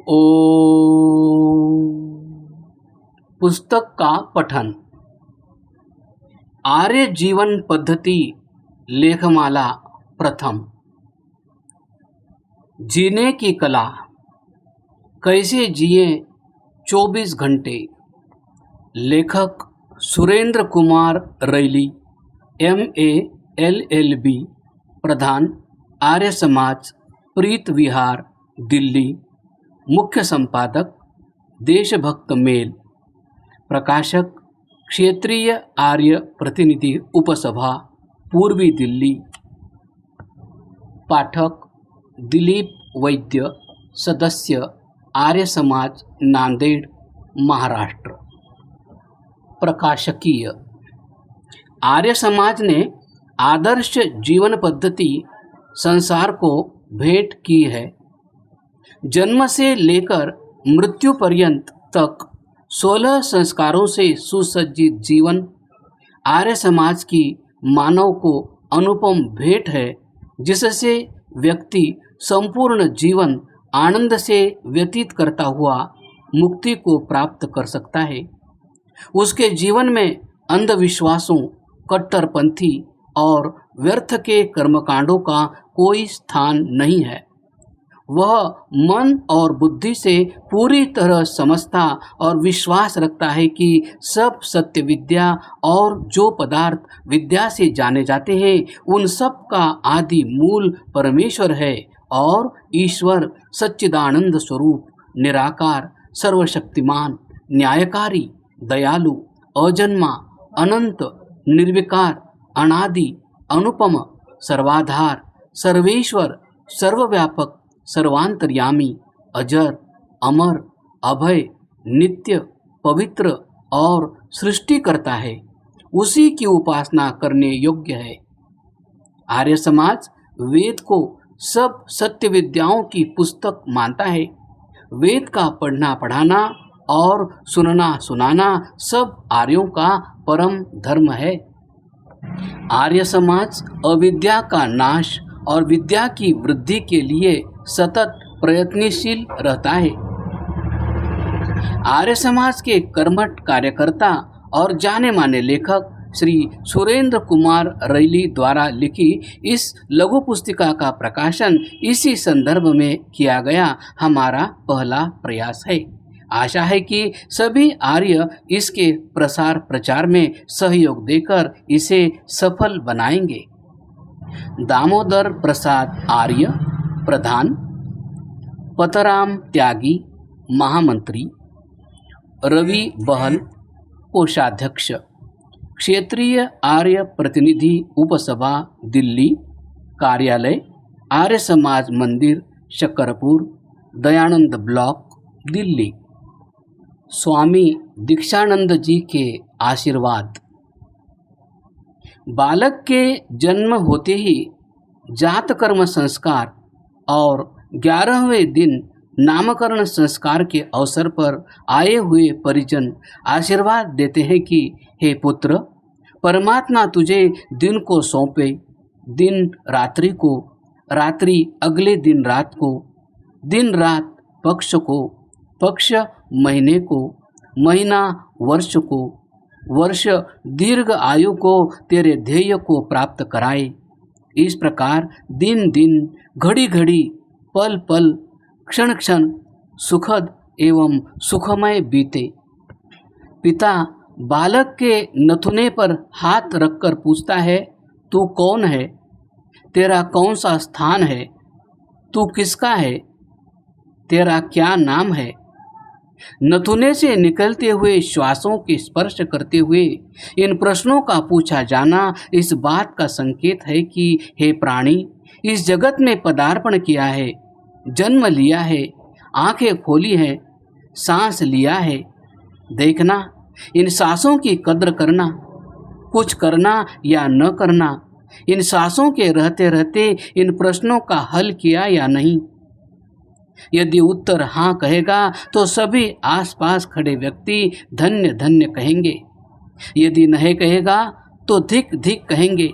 ओ पुस्तक का पठन। आर्य जीवन पद्धति लेखमाला प्रथम। जीने की कला, कैसे जिए 24 घंटे। लेखक Surendra Kumar rally, MA LLB, प्रधान आर्य समाज, प्रीत विहार, दिल्ली। मुख्य संपादक देशभक्त मेल। प्रकाशक क्षेत्रीय आर्य प्रतिनिधि उपसभा, पूर्वी दिल्ली। पाठक दिलीप वैद्य, सदस्य आर्य समाज, नांदेड़, महाराष्ट्र। प्रकाशकीय। आर्य समाज ने आदर्श जीवन पद्धति संसार को भेंट की है। जन्म से लेकर मृत्यु पर्यंत तक 16 संस्कारों से सुसज्जित जीवन आर्य समाज की मानव को अनुपम भेंट है, जिससे व्यक्ति संपूर्ण जीवन आनंद से व्यतीत करता हुआ मुक्ति को प्राप्त कर सकता है। उसके जीवन में अंधविश्वासों, कट्टरपंथी और व्यर्थ के कर्मकांडों का कोई स्थान नहीं है। वह मन और बुद्धि से पूरी तरह समझता और विश्वास रखता है कि सब सत्य विद्या और जो पदार्थ विद्या से जाने जाते हैं उन सब का आदि मूल परमेश्वर है और ईश्वर सच्चिदानंद स्वरूप, निराकार, सर्वशक्तिमान, न्यायकारी, दयालु, अजन्मा, अनंत, निर्विकार, अनादि, अनुपम, सर्वाधार, सर्वेश्वर, सर्वव्यापक, सर्वांतर्यामी, अजर, अमर, अभय, नित्य, पवित्र और सृष्टि करता है। उसी की उपासना करने योग्य है। आर्य समाज वेद को सब सत्य विद्याओं की पुस्तक मानता है। वेद का पढ़ना पढ़ाना और सुनना सुनाना सब आर्यों का परम धर्म है। आर्य समाज अविद्या का नाश और विद्या की वृद्धि के लिए सतत प्रयत्नशील रहता है। आर्य समाज के कर्मठ कार्यकर्ता और जाने माने लेखक श्री सुरेंद्र कुमार रैली द्वारा लिखी इस लघु पुस्तिका का प्रकाशन इसी संदर्भ में किया गया हमारा पहला प्रयास है। आशा है कि सभी आर्य इसके प्रसार प्रचार में सहयोग देकर इसे सफल बनाएंगे। दामोदर प्रसाद आर्य, प्रधान। पतराम त्यागी, महामंत्री। रवि बहल, कोषाध्यक्ष, क्षेत्रीय आर्य प्रतिनिधि उपसभा, दिल्ली। कार्यालय आर्य समाज मंदिर, शकरपुर, दयानंद ब्लॉक, दिल्ली। स्वामी दीक्षानंद जी के आशीर्वाद। बालक के जन्म होते ही जात कर्म संस्कार और 11वें दिन नामकरण संस्कार के अवसर पर आए हुए परिजन आशीर्वाद देते हैं कि हे पुत्र, परमात्मा तुझे दिन को सौंपे, दिन रात्रि को, रात्रि अगले दिन रात को, दिन रात पक्ष को, पक्ष महीने को, महीना वर्ष को, वर्ष दीर्घ आयु को तेरे ध्येय को प्राप्त कराए। इस प्रकार दिन दिन, घड़ी घड़ी, पल पल, क्षण क्षण सुखद एवं सुखमय बीते। पिता बालक के नथुने पर हाथ रखकर पूछता है, तू कौन है? तेरा कौन सा स्थान है? तू किसका है? तेरा क्या नाम है? नथुने से निकलते हुए श्वासों के स्पर्श करते हुए इन प्रश्नों का पूछा जाना इस बात का संकेत है कि हे प्राणी, इस जगत में पदार्पण किया है, जन्म लिया है, आंखें खोली हैं, सांस लिया है। देखना, इन सांसों की कद्र करना, कुछ करना या न करना, इन सांसों के रहते रहते इन प्रश्नों का हल किया या नहीं। यदि उत्तर हाँ कहेगा तो सभी आसपास खड़े व्यक्ति धन्य धन्य कहेंगे। यदि नहीं कहेगा तो धिक धिक कहेंगे।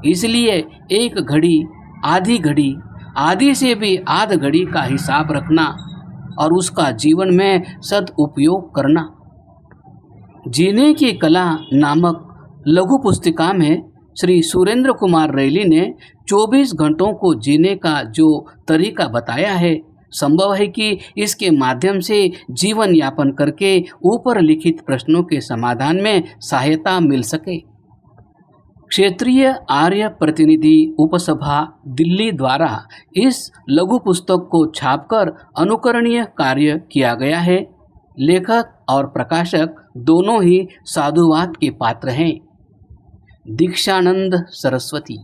इसलिए एक घड़ी, आधी घड़ी, आधी से भी आध घड़ी का हिसाब रखना। और उसका जीवन में सदुपयोग करना। जीने की कला नामक लघु पुस्तिका में श्री सुरेंद्र कुमार रैली ने 24 घंटों को जीने का जो तरीका बताया है, संभव है कि इसके माध्यम से जीवन यापन करके ऊपर लिखित प्रश्नों के समाधान में सहायता मिल सके। क्षेत्रीय आर्य प्रतिनिधि उपसभा दिल्ली द्वारा इस लघु पुस्तक को छापकर अनुकरणीय कार्य किया गया है। लेखक और प्रकाशक दोनों ही साधुवाद के पात्र हैं। दीक्षानंद सरस्वती।